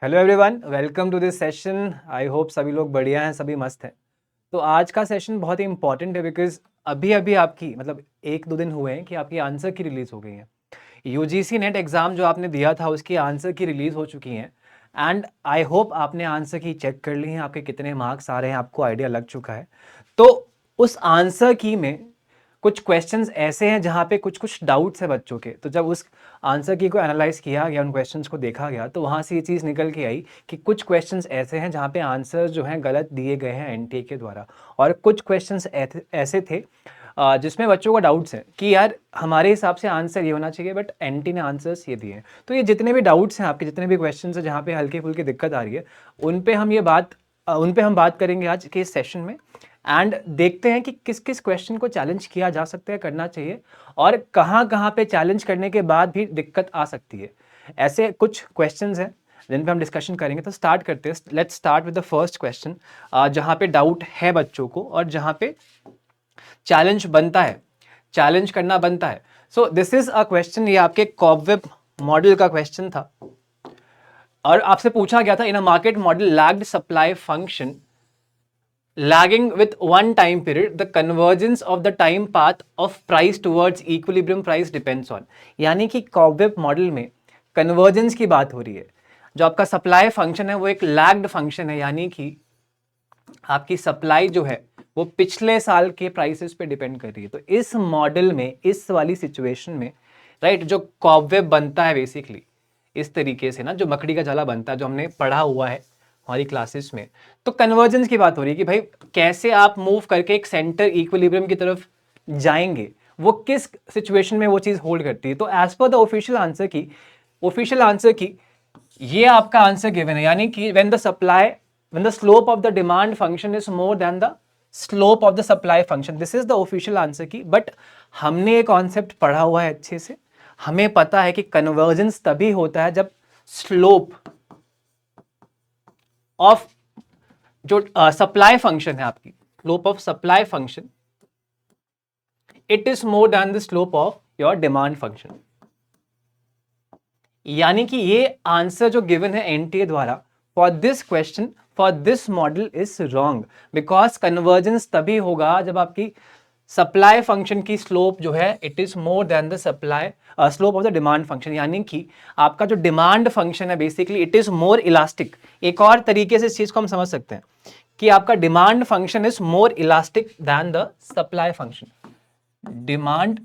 Hello everyone, welcome to this session. I hope सभी लोग बढ़िया हैं, सभी मस्त हैं। तो आज का सेशन बहुत ही इंपॉर्टेंट है बिकॉज अभी अभी आपकी मतलब 1-2 दिन हुए हैं कि आपकी आंसर की रिलीज़ हो गई है। यूजीसी नेट एग्ज़ाम जो आपने दिया था उसकी आंसर की रिलीज़ हो चुकी हैं एंड आई होप आपने आंसर की चेक कर ली हैं, आपके कितने मार्क्स आ रहे हैं आपको आइडिया लग चुका है। तो उस आंसर की में कुछ क्वेश्चंस ऐसे हैं जहाँ पे कुछ कुछ डाउट्स है बच्चों के। तो जब उस आंसर की को एनालाइज किया गया, उन क्वेश्चंस को देखा गया, तो वहाँ से ये चीज़ निकल के आई कि कुछ क्वेश्चंस ऐसे हैं जहाँ पे आंसर जो हैं गलत दिए गए हैं एनटीए के द्वारा, और कुछ क्वेश्चंस ऐसे थे जिसमें बच्चों को डाउट्स हैं कि यार हमारे हिसाब से आंसर ये होना चाहिए बट एनटी ने आंसर्स ये दिए हैं। तो ये जितने भी डाउट्स हैं आपके, जितने भी क्वेश्चंस हैं जहाँ पे हल्की फुल्की दिक्कत आ रही है, उन पे हम बात करेंगे आज के इस सेशन में। एंड देखते हैं कि किस किस क्वेश्चन को चैलेंज किया जा सकता है, करना चाहिए, और कहाँ कहाँ पे चैलेंज करने के बाद भी दिक्कत आ सकती है। ऐसे कुछ क्वेश्चंस हैं जिन पे हम डिस्कशन करेंगे। तो स्टार्ट करते हैं। Let's start with the first question, जहाँ पे डाउट है बच्चों को और जहाँ पे चैलेंज बनता है, चैलेंज करना बनता है। So this is a question, ये आपके कॉबवेब मॉडल का क्वेश्चन था और आपसे पूछा गया था in a market model lagged supply function lagging with one time period, the convergence of the time path of price towards equilibrium price depends on। यानी कि कॉबवेब मॉडल में कन्वर्जेंस की बात हो रही है। जो आपका सप्लाई फंक्शन है वो एक लैग्ड फंक्शन है, यानी कि आपकी सप्लाई जो है वो पिछले साल के प्राइसेस पे डिपेंड कर रही है। तो इस मॉडल में, इस वाली सिचुएशन में, राइट, जो कॉबवेब बनता है बेसिकली इस तरीके से ना, जो मकड़ी का जाला बनता है, जो हमने पढ़ा हुआ है हमारी क्लासेस में। तो कन्वर्जेंस की बात हो रही है कि भाई कैसे आप मूव करके एक सेंटर इक्विलिब्रियम की तरफ जाएंगे, वो किस सिचुएशन में वो चीज होल्ड करती है। तो as per the official answer की ये आपका आंसर गिवन है, यानी कि when the slope of the demand function is more than the slope of the supply function, this is the official answer की। बट हमने ये कॉन्सेप्ट पढ़ा हुआ है अच्छे से, हमें पता है कि कन्वर्जेंस तभी होता है जब स्लोप ऑफ जो सप्लाई फंक्शन है आपकी, slope of supply function, it is more than the slope of your demand function. यानी कि ये आंसर जो गिवन है एनटीए द्वारा for this question, for this model is wrong, because convergence तभी होगा जब आपकी सप्लाई फंक्शन की स्लोप जो है it is more than the supply slope of the demand function. यानी कि आपका जो डिमांड फंक्शन है basically it is more elastic. एक और तरीके से इस चीज को हम समझ सकते हैं कि आपका demand function is more elastic than the supply function. Demand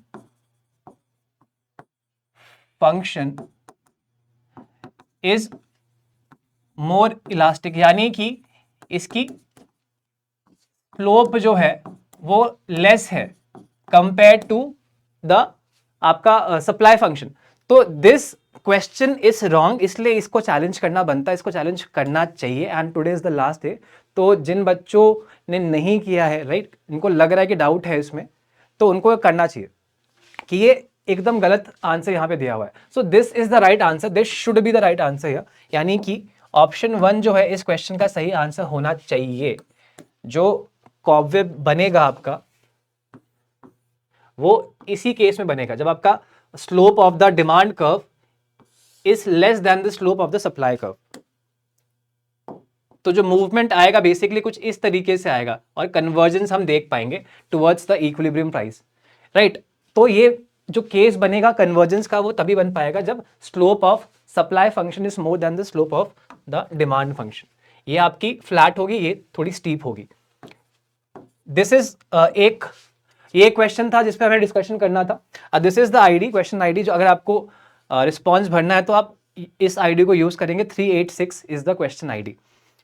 function is more elastic, यानी कि इसकी स्लोप जो है वो लेस है कंपेयर टू द आपका सप्लाई फंक्शन। तो दिस क्वेश्चन इज रॉन्ग, इसलिए इसको चैलेंज करना बनता है, इसको चैलेंज करना चाहिए। And today is the last day. तो जिन बच्चों ने नहीं किया है, राइट, इनको लग रहा है कि डाउट है इसमें, तो उनको करना चाहिए कि ये एकदम गलत आंसर यहाँ पे दिया हुआ है। So this is the right answer, this should be the right answer here. यानी कि ऑप्शन 1 जो है इस क्वेश्चन का सही आंसर होना चाहिए। जो कॉबवेब बनेगा आपका वो इसी केस में बनेगा जब आपका slope of the demand curve is less than the slope of the supply curve. तो जो मूवमेंट आएगा बेसिकली कुछ इस तरीके से आएगा और कन्वर्जेंस हम देख पाएंगे towards the equilibrium price, right. तो ये जो केस बनेगा कन्वर्जेंस का वो तभी बन पाएगा जब slope of supply function is more than the slope of the demand function. ये आपकी फ्लैट होगी, ये थोड़ी स्टीप होगी। दिस इज एक ये क्वेश्चन था जिस पे हमें डिस्कशन करना था। This is the ID, question ID. जो अगर आपको रिस्पॉन्स भरना है तो आप इस आईडी को यूज करेंगे। 386 is the question ID.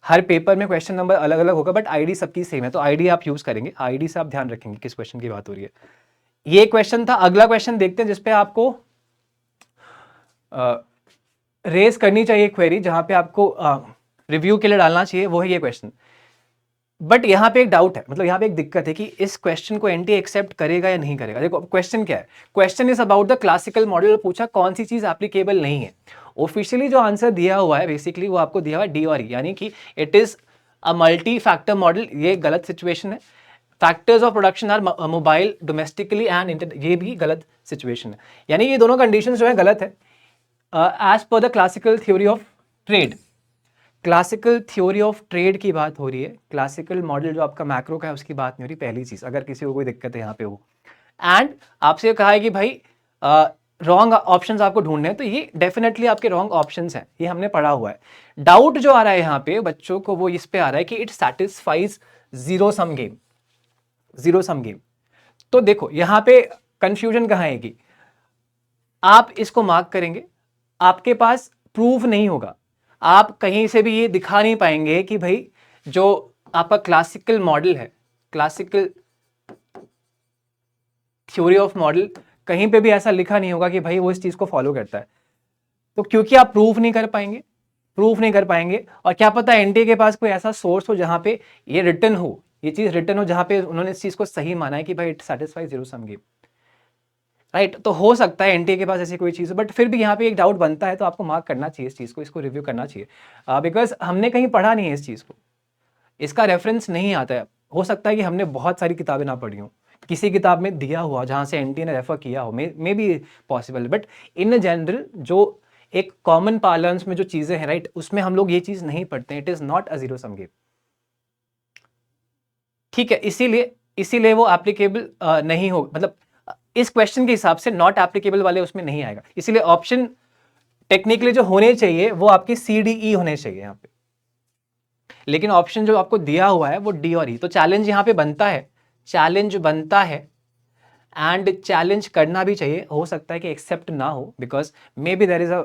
Her paper में क्वेश्चन नंबर अलग अलग होगा बट आईडी सबकी सेम है, तो आईडी आप यूज करेंगे। आईडी से आप ध्यान रखेंगे किस क्वेश्चन की बात हो रही है। ये क्वेश्चन था। अगला क्वेश्चन देखते हैं जिसपे आपको रेस करनी चाहिए क्वेरी, जहां पे आपको रिव्यू के लिए डालना चाहिए, वो है ये क्वेश्चन। बट यहाँ पे एक डाउट है, मतलब यहाँ पे एक दिक्कत है कि इस क्वेश्चन को एनटी एक्सेप्ट करेगा या नहीं करेगा। देखो क्वेश्चन क्या है, question is about the classical model. पूछा कौन सी चीज एप्लीकेबल नहीं है। ऑफिशियली जो आंसर दिया हुआ है बेसिकली वो आपको दिया हुआ है डी और ई, यानी कि it is a multi factor model. ये गलत सिचुएशन है। Factors of production are mobile domestically and ये भी गलत सिचुएशन है। यानी ये दोनों कंडीशन जो है गलत है as per the classical theory of trade. Classical theory of trade की बात हो रही है, क्लासिकल मॉडल जो आपका मैक्रो का है उसकी बात नहीं हो रही, पहली चीज, अगर किसी को कोई दिक्कत है यहाँ पे वो। एंड आपसे कहा है कि भाई रॉन्ग ऑप्शंस आपको ढूंढने हैं, तो ये डेफिनेटली आपके रॉन्ग ऑप्शंस हैं, ये हमने पढ़ा हुआ है। डाउट जो आ रहा है यहाँ पे बच्चों को वो इस पे आ रहा है कि it satisfies zero sum game, zero sum game. तो देखो यहाँ पे कंफ्यूजन कहाँ है कि आप इसको मार्क करेंगे, आपके पास प्रूफ नहीं होगा, आप कहीं से भी ये दिखा नहीं पाएंगे कि भाई जो आपका क्लासिकल मॉडल है, क्लासिकल थ्योरी ऑफ मॉडल, कहीं पे भी ऐसा लिखा नहीं होगा कि भाई वो इस चीज को फॉलो करता है। तो क्योंकि आप प्रूफ नहीं कर पाएंगे, प्रूफ नहीं कर पाएंगे, और क्या पता एनटीए के पास कोई ऐसा सोर्स हो जहां पे ये रिटर्न हो, ये चीज रिटर्न हो, जहां पे उन्होंने इस चीज को सही माना है कि भाई it satisfies zero sum game, right. तो हो सकता है एनटीए के पास ऐसी कोई चीज़ हो, बट फिर भी यहाँ पे एक डाउट बनता है, तो आपको मार्क करना चाहिए इस चीज़ को, इसको रिव्यू करना चाहिए, बिकॉज हमने कहीं पढ़ा नहीं है इस चीज़ को, इसका रेफरेंस नहीं आता है। हो सकता है कि हमने बहुत सारी किताबें ना पढ़ी हो, किसी किताब में दिया हुआ जहाँ से एनटीए ने रेफर किया हो, may be possible, but in general जो एक कॉमन पार्लेंस में जो चीज़ें हैं, राइट, उसमें हम लोग ये चीज़ नहीं पढ़ते, it is not a zero sum game, ठीक है। इसीलिए वो एप्लीकेबल नहीं हो, मतलब इस क्वेश्चन के हिसाब से नॉट एप्लीकेबल वाले उसमें नहीं आएगा, इसीलिए ऑप्शन टेक्निकली जो होने चाहिए वो आपकी सी डी ई होने चाहिए यहाँ पे, लेकिन ऑप्शन जो आपको दिया हुआ है वो डी और ई। तो चैलेंज यहाँ पे बनता है, चैलेंज बनता है, एंड चैलेंज करना भी चाहिए। हो सकता है कि एक्सेप्ट ना हो, because may be there is a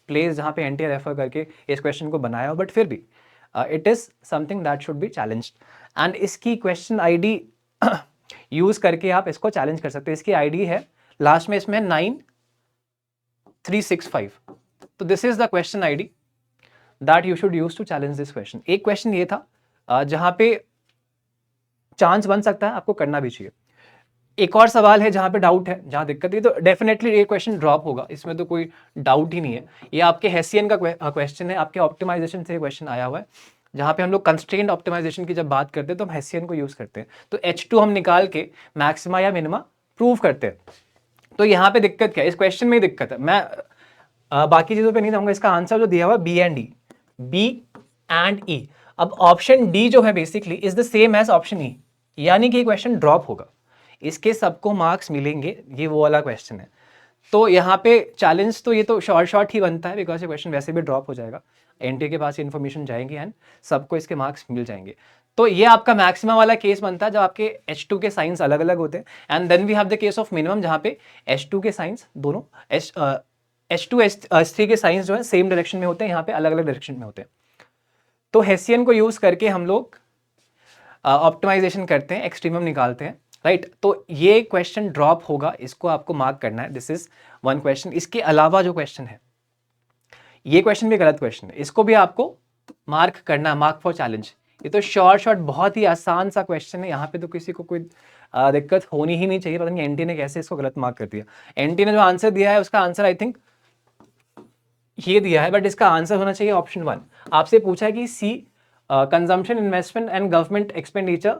place जहाँ पे एनटीए रेफर करके इस क्वेश्चन को बनाया हो, बट फिर भी it is something that should be challenged, and इसकी क्वेश्चन आईडी यूज करके आप इसको चैलेंज कर सकते हो। इसकी आईडी है लास्ट में इसमें 9365, तो this is the question ID that you should use to challenge this question. एक क्वेश्चन ये था जहां पे चांस बन सकता है, आपको करना भी चाहिए। एक और सवाल है जहां पे डाउट है, जहां दिक्कत है, तो डेफिनेटली ये क्वेश्चन ड्रॉप होगा, इसमें तो कोई डाउट ही नहीं है। ये आपके हेसियन का क्वेश्चन है, आपके ऑप्टिमाइजेशन से क्वेश्चन आया हुआ है, जहां पे हम लोग कंस्ट्रेंट ऑप्टिमाइजेशन की जब बात करते हैं तो हम हेसियन को यूज करते हैं, तो H2 हम निकाल के मैक्सिमा या मिनिमा प्रूव करते हैं। तो यहाँ पे दिक्कत क्या है, इस क्वेश्चन में ही दिक्कत है। मैं बाकी चीजों पे नहीं जाऊंगा, इसका आंसर जो दिया हुआ B and E, B and E. अब ऑप्शन डी जो है basically is the same as option E, यानी कि क्वेश्चन ड्रॉप होगा, इसके सबको मार्क्स मिलेंगे, ये वो वाला क्वेश्चन है। तो यहाँ पे चैलेंज तो ये तो शॉर्ट ही बनता है, बिकॉज ये क्वेश्चन वैसे भी ड्रॉप हो जाएगा, एनटीए के पास इन्फॉर्मेशन जाएंगी एंड सबको इसके मार्क्स मिल जाएंगे। तो ये आपका मैक्सिमम वाला केस बनता है जब आपके H2 के साइंस अलग अलग होते हैं, and then we have the case of minimum जहाँ पे H2 के साइंस दोनों H2 H3 के साइंस जो है सेम डायरेक्शन में होते हैं, यहाँ पे अलग अलग डायरेक्शन में होते हैं। तो हेसियन को यूज करके हम लोग ऑप्टिमाइजेशन करते हैं, एक्सट्रीमम निकालते हैं, राइट। तो ये क्वेश्चन ड्रॉप होगा, इसको आपको मार्क करना है, दिस इज वन क्वेश्चन। इसके अलावा जो क्वेश्चन है, ये क्वेश्चन भी गलत क्वेश्चन है, इसको भी आपको मार्क करना है, मार्क फॉर चैलेंज। ये तो शॉर्ट बहुत ही आसान सा क्वेश्चन है, यहाँ पे तो किसी को कोई दिक्कत होनी ही नहीं चाहिए। पता नहीं एनटी ने कैसे इसको गलत मार्क कर दिया। एनटी ने जो आंसर दिया है उसका आंसर आई थिंक ये दिया है, बट इसका आंसर होना चाहिए ऑप्शन 1। आपसे पूछा है कि C consumption, investment and government expenditure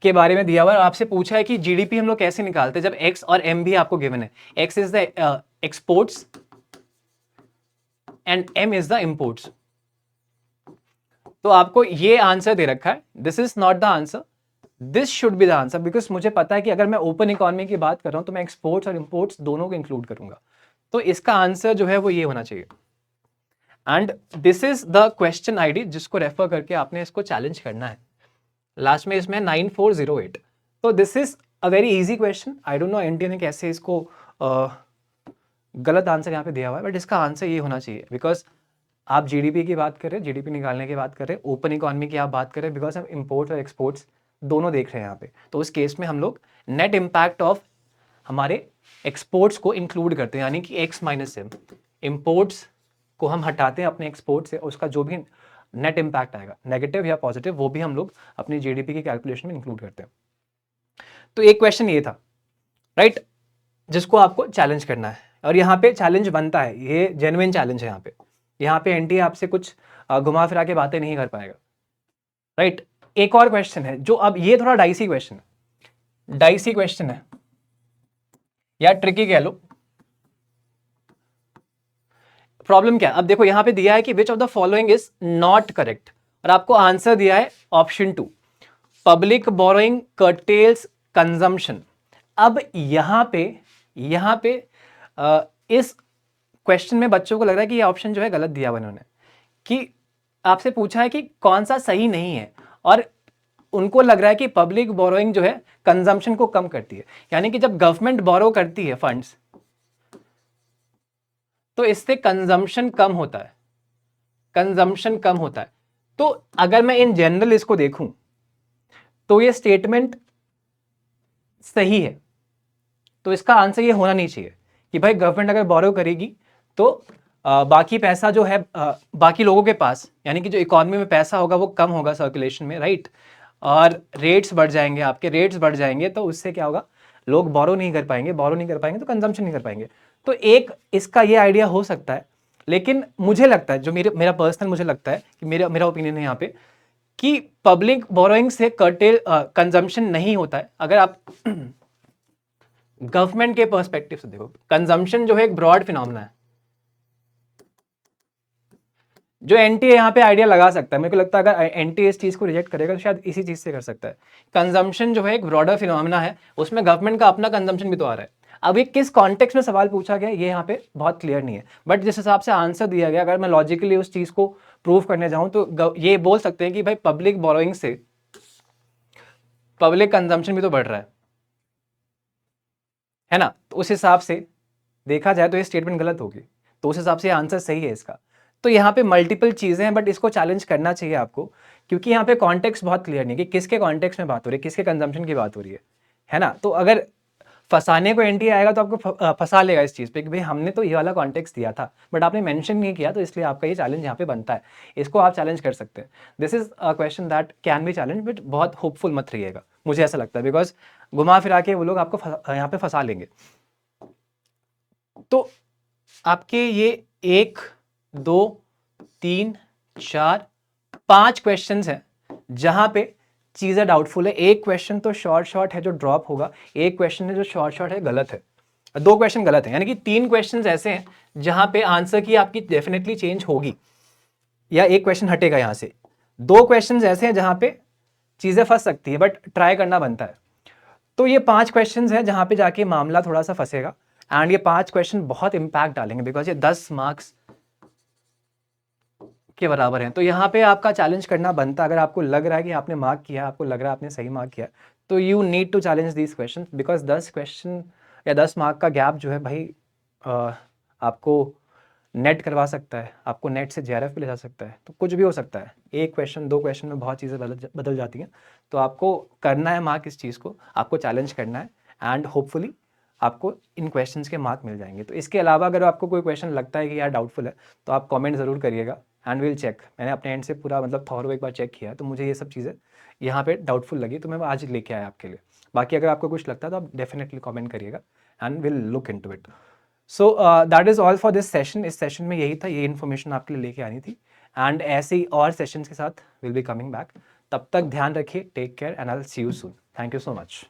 के बारे में दिया हुआ है। आपसे पूछा है कि जीडीपी हम लोग कैसे निकालते हैं, जब एक्स और एम भी आपको गिवन है। X is the exports and M is the imports. तो आपको ये आंसर दे रखा है, this is not the answer, this should be the answer, because मुझे पता है कि अगर मैं ओपन इकोनॉमी की बात कर रहा हूं तो मैं एक्सपोर्ट्स और इंपोर्ट्स दोनों को इंक्लूड करूंगा। तो इसका आंसर जो है वो ये होना चाहिए, and this is the question ID जिसको रेफर करके आपने इसको चैलेंज करना है। लास्ट में इसमें 9408। तो this is a very easy question. I don't know NTA ने कैसे इसको गलत आंसर यहाँ पे दिया हुआ है, बट इसका आंसर ये होना चाहिए, बिकॉज आप जीडीपी की बात करें, जीडीपी निकालने की बात करें, ओपन इकोनॉमी की आप बात करें, बिकॉज हम इंपोर्ट और एक्सपोर्ट्स दोनों देख रहे हैं यहाँ पे। तो उस केस में हम लोग नेट इम्पैक्ट ऑफ हमारे एक्सपोर्ट्स को इंक्लूड करते हैं, यानी कि एक्स माइनस एम, इम्पोर्ट्स को हम हटाते हैं अपने एक्सपोर्ट से, उसका जो भी नेट इम्पैक्ट आएगा, नेगेटिव या पॉजिटिव, वो भी हम लोग अपनी जीडीपी की कैलकुलेशन में इंक्लूड करते हैं। तो एक क्वेश्चन ये था, राइट, जिसको आपको चैलेंज करना है, और यहाँ पे चैलेंज बनता है, ये जेन्युइन चैलेंज है। यहाँ पे एनटीए आपसे कुछ घुमा फिरा के बातें नहीं कर पाएगा, राइट। एक और क्वेश्चन है जो, अब ये थोड़ा डाइसी क्वेश्चन है, डाइसी क्वेश्चन है या ट्रिकी कह लो। प्रॉब्लम क्या है? अब देखो यहाँ पे दिया है कि which of the following is not correct, और आपको आंसर दिया है option 2, public borrowing curtains consumption. अब यहाँ पे इस क्वेश्चन में बच्चों को लग रहा है कि ये ऑप्शन जो है गलत दिया हुआ इन्होंने, कि आपसे पूछा है कि कौन सा सही नहीं है, और उनको लग रहा है कि पब्लिक बोरोइंग जो है कंजम्पशन को कम करती है, यानी कि जब गवर्नमेंट बोरो करती है फंड्स तो इससे कंजम्पशन कम होता है, कंजम्पशन कम होता है। तो अगर मैं इन जनरल इसको देखूं तो ये स्टेटमेंट सही है, तो इसका आंसर ये होना नहीं चाहिए कि भाई गवर्नमेंट अगर बोरो करेगी तो बाकी पैसा जो है बाकी लोगों के पास, यानी कि जो इकोनॉमी में पैसा होगा वो कम होगा सर्कुलेशन में, राइट, और रेट्स बढ़ जाएंगे, आपके रेट्स बढ़ जाएंगे, तो उससे क्या होगा, लोग बोरो नहीं कर पाएंगे, बोरो नहीं कर पाएंगे तो कंजम्पशन नहीं कर पाएंगे। तो एक इसका ये आइडिया हो सकता है, लेकिन मुझे लगता है, जो मेरा पर्सनल मुझे लगता है कि मेरा ओपिनियन है यहाँ पे, कि पब्लिक बोरोइंग से कर्टेल कंजम्पशन नहीं होता है। अगर आप गवर्नमेंट के पर्सपेक्टिव से देखो, कंजम्पशन जो है एक ब्रॉड फिनोमेना है। जो एनटीए यहाँ पे आइडिया लगा सकता है, मेरे को लगता है अगर एनटीए इस चीज को रिजेक्ट करेगा तो शायद इसी चीज से कर सकता है। कंजम्पशन जो है एक ब्रॉडर फिनोमेना है, उसमें गवर्नमेंट का अपना कंजम्पशन भी तो आ रहा है। अब ये किस कॉन्टेक्स्ट में सवाल पूछा गया ये यहाँ पे बहुत क्लियर नहीं है, बट जिस हिसाब से आंसर दिया गया, अगर मैं लॉजिकली उस चीज को प्रूव करने जाऊं तो ये बोल सकते हैं कि भाई पब्लिक बोरोइंग से पब्लिक कंजम्पशन भी तो बढ़ रहा है ना। तो उस हिसाब से देखा जाए तो ये स्टेटमेंट गलत होगी, तो उस हिसाब से आंसर सही है इसका। तो यहाँ पे मल्टीपल चीजें हैं, बट इसको चैलेंज करना चाहिए आपको, क्योंकि यहाँ पे कॉन्टेक्स्ट बहुत क्लियर नहीं है कि किसके कॉन्टेक्स्ट में बात हो रही है, किसके कंजम्पशन की बात हो रही है ना। तो अगर फंसाने को एनटीए आएगा तो आपको फंसा लेगा इस चीज पे कि भाई हमने तो ये वाला कॉन्टेक्स्ट दिया था बट आपने मेंशन नहीं किया, तो इसलिए आपका ये चैलेंज यहाँ पे बनता है। इसको आप चैलेंज कर सकते हैं। This is a question that can be challenge, but बहुत होपफुल मत रहिएगा, मुझे ऐसा लगता है, बिकॉज घुमा फिरा के वो लोग आपको यहाँ पे फंसा लेंगे। तो आपके ये 1 2 3 4 5 क्वेश्चंस हैं जहां पे चीजें डाउटफुल है। एक क्वेश्चन तो शॉर्ट है जो ड्रॉप होगा, एक क्वेश्चन है जो शॉर्ट है गलत है, 2 क्वेश्चन गलत है, यानी कि 3 क्वेश्चंस ऐसे हैं जहां पे आंसर की आपकी डेफिनेटली चेंज होगी, या एक क्वेश्चन हटेगा यहां से। 2 क्वेश्चंस ऐसे हैं जहां पे चीजें फंस सकती है बट ट्राई करना बनता है। तो ये 5 क्वेश्चंस हैं जहां पे जाके मामला थोड़ा सा फंसेगा, एंड ये 5 क्वेश्चन बहुत इंपैक्ट डालेंगे बिकॉज ये 10 मार्क्स के बराबर हैं। तो यहाँ पे आपका चैलेंज करना बनता है, अगर आपको लग रहा है कि आपने मार्क किया, आपको लग रहा है आपने सही मार्क किया, तो you need to challenge these question, because 10 question या 10 मार्क का गैप जो है भाई आपको नेट करवा सकता है, आपको नेट से जेआरएफ पे ले जा सकता है, तो कुछ भी हो सकता है। एक क्वेश्चन 2 क्वेश्चन में बहुत चीज़ें बदल जाती हैं। तो आपको करना है मार्क इस चीज़ को, आपको चैलेंज करना है, एंड होपफुली आपको इन क्वेश्चंस के मार्क मिल जाएंगे। तो इसके अलावा अगर आपको कोई क्वेश्चन लगता है कि यार डाउटफुल है तो आप कमेंट ज़रूर करिएगा, एंड विल चेक। मैंने अपने एंड से पूरा मतलब थॉरो एक बार चेक किया, तो मुझे ये सब चीज़ें यहाँ पे डाउटफुल लगी, तो मैं आज लेके आया आपके लिए। बाकी अगर आपको कुछ लगता है तो आप डेफिनेटली कमेंट करिएगा and will look into it. So that is all for this session. इस सेशन में यही था, ये इन्फॉर्मेशन आपके लिए लेके आनी थी, एंड ऐसे ही और सेशंस के साथ विल बी कमिंग बैक। तब तक ध्यान रखिए, take care, and I will see you soon. Thank you so much.